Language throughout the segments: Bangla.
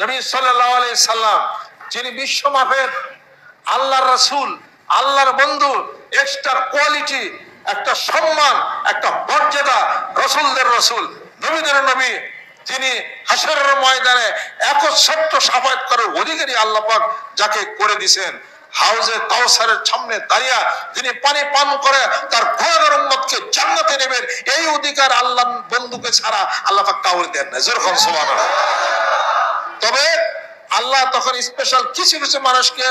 নবী সাল্লাল্লাহু আলাইহি সাল্লাম যিনি বিশ্ব মাপের আল্লাহর রাসূল, আল্লাহর বন্ধু, এক্সট্রা কোয়ালিটি, একটা সম্মান, একটা মর্যাদা, রাসূলদের রাসূল, নবীদের নবী, যিনি হাসরের ময়দানে একচ্ছত্র শাফায়াত করার অধিকারী আল্লাহ পাক যাকে করে দিয়েছেন, হাউজে কাউসারের সামনে দাঁড়িয়ে যিনি পানি পান করে তার গুনাহগার উম্মতকে জান্নাতে নেবেন, এই অধিকার আল্লাহ বন্ধুকে ছাড়া আল্লাহ পাক কাউকে দেন না। যেরকম সুবহানাল্লাহ। তবে আল্লাহ তখন স্পেশাল কিছু কিছু মানুষকে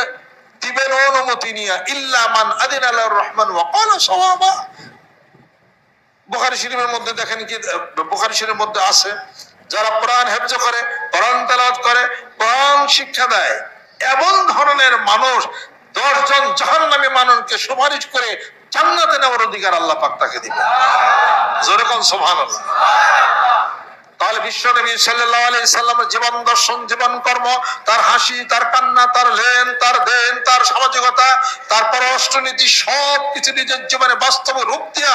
দিবেন অনুমতি নিয়ে, ইল্লা মান আদিনা লাহুর রহমান ওয়া ক্বালা সাওয়াবা। বুখারী শরীফের মধ্যে দেখেন কি, বুখারী শরীফের মধ্যে আছে, যারা কোরআন হেফজ করে, কোরআন তেলাওয়াত করে, কোরআন শিক্ষা দেয়, এমন ধরনের মানুষ 10 জন জাহান্নামী মানুষকে সুপারিশ করে জান্নাতে নেওয়ার অধিকার আল্লাহ পাক তাকে দিবেন। জোরে কোন সুবহানাল্লাহ। তাহলে বিশ্ব নবী সাল্লাল্লাহু আলাইহি সাল্লামের জীবন দর্শন, জীবন কর্ম, তার হাসি, তার কান্না, তার লেন, তার দেন, তার সামাজিকতা, তার পররাষ্ট্রনীতি, সব কিছু নিজের জীবনে বাস্তবে রূপ দিয়া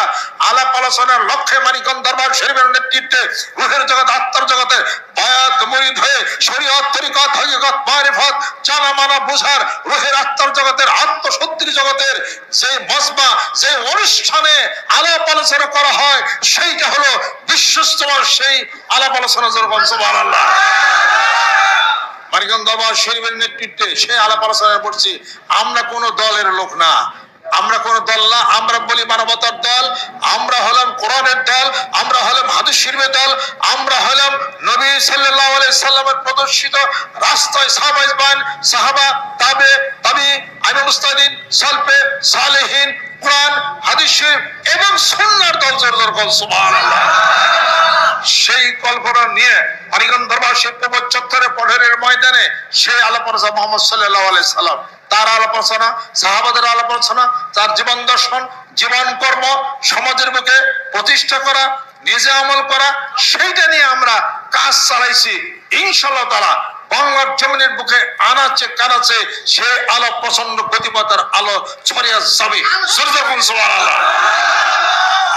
আলাপ আলোচনার লক্ষ্যে মানিকগঞ্জ দরবার শরীফের নেতৃত্বে রূহের জগৎ, আত্মার জগতে বায়াত মুরিদ হয়ে শরীয়ত, তরিকত, হকিকত, মারিফত জানা মানা বুঝার রূহের আত্মার জগতের, আত্মশুদ্ধির জগতের যে মজমা, যে অনুষ্ঠানে আলাপ আলোচনা করা হয়, সেইটা হলো বিশ্বস্তমার সেই আলাপ আলোচনা। যেরকম সুবহানাল্লাহ। মানিকগঞ্জ দরবার শরীফের নেতৃত্বে সেই আলাপ আলোচনায় বলছি। আমরা কোন দলের লোক না, আমরা কোন দল না, আমরা বলি মানবতার দল, আমরা হলাম কোরআনের দল, আমরা হলাম হাদিস শরীফের দল, আমরা হলাম নবী সাল্লাল্লাহু আলাইহি সাল্লামের প্রদর্শিত রাস্তায় সাহাবা, তাবে, আইমে মুজতাহিদিন, সালফে সালেহিন, কোরআন, হাদিস শরীফ এবং সুন্নাহর দল। যেরকম সুবহানাল্লাহ। সেই কল্পনা নিয়ে মানিকগঞ্জ দরবার শরীফ চত্বরে পড়ের ময়দানে সেই আলাপ আলোচনা, মুহাম্মদ সাল্লাল্লাহু আলাইহি সাল্লাম তার আলাপ আলোচনা, সাহাবাদের আলাপ আলোচনা, তার জীবন দর্শন, জীবন কর্ম সমাজের বুকে প্রতিষ্ঠা করা, নিজে আমল করা, সেইটা নিয়ে আমরা কাজ চালাইছি। ইনশাআল্লাহ তাআলা বাংলার জমিনের বুকে আনাচে কানাচে সেই আলো প্রচন্ড গতিপথের আলো ছড়িয়ে যাবে। সুবহানাল্লাহ।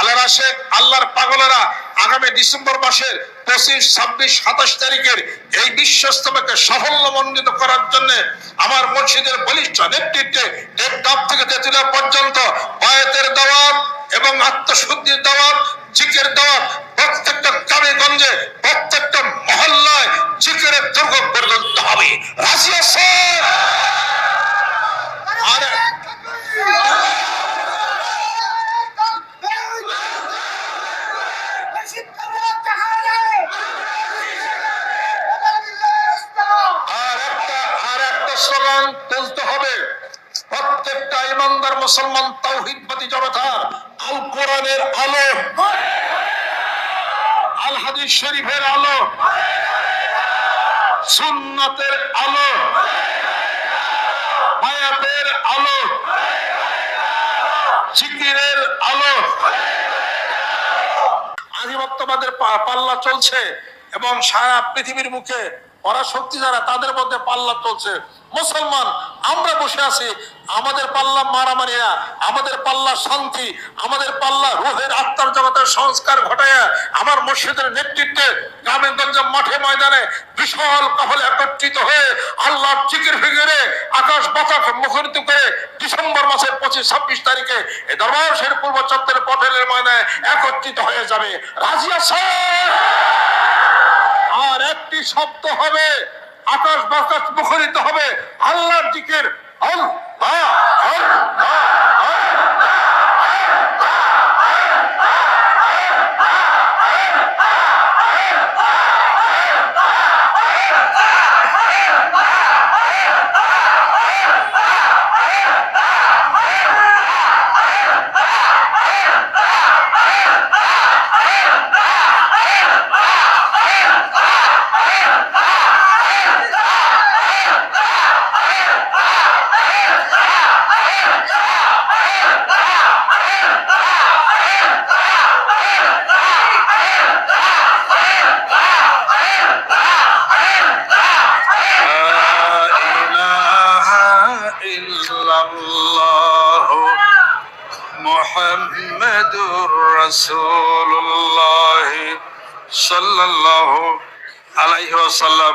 আল্লাহর আশিক, আল্লাহর পাগলেরা আগামী ডিসেম্বর মাসের 25, 26, 27 তারিখের এই বিশ্ব ইজতেমাকে সাফল্যমণ্ডিত করার জন্য আমার মসজিদের বলিষ্ঠ নেতৃত্বে টেকনাফ থেকে তেতুলিয়া পর্যন্ত বায়াতের দাওয়াত এবং আত্মশুদ্ধির দাওয়াত, জিকিরের দাওয়াত, প্রত্যেকটা গ্রামে গঞ্জে, প্রত্যেকটা মহল্লায় জিকিরের দুর্গ পর্যন্ত হবে। রাজি আছেন? আর স্লোগান তুলতে হবে। প্রত্যেকটা ইমানদার মুসলমান তাওহীদবাদী জনতা আল কোরআনের আলো, আল হাদিস শরীফের আলো, সুন্নাতের আলো, বায়াতের আলো, জিকিরের আলো। আধিপত্যবাদের পাল্লা চলছে এবং সারা পৃথিবীর মুখে পরাশক্তি যারা, তাদের মধ্যে পাল্লা চলছে। মুসলমান আমরা বসে আছি, আমাদের পাল্লা মারামারি না, আমাদের পাল্লা শান্তি, আমাদের পাল্লা রুহের আত্মার জগতের সংস্কার ঘটাইয়া আমার মসজিদের নেতৃত্বে গ্রামে গঞ্জে মাঠে ময়দানে বিশাল কাফেলা একত্রিত হয়ে আল্লাহর জিকির ফিকিরে আকাশ বাতাস মুখরিত করে ডিসেম্বর মাসের 25, 26 তারিখে এই দরবার শরীফ পূর্ব চত্বরের পটেলের ময়দানে একত্রিত হয়ে যাবে। রাজি আছেন? আর একটি শব্দ হবে, আকাশ বাতাস মুখরিত হবে আল্লাহর জিকির, আল্লাহ আল্লাহ। মুহাম্মাদুর রাসূলুল্লাহ সাল্লাল্লাহু আলাইহি ওয়াসাল্লাম।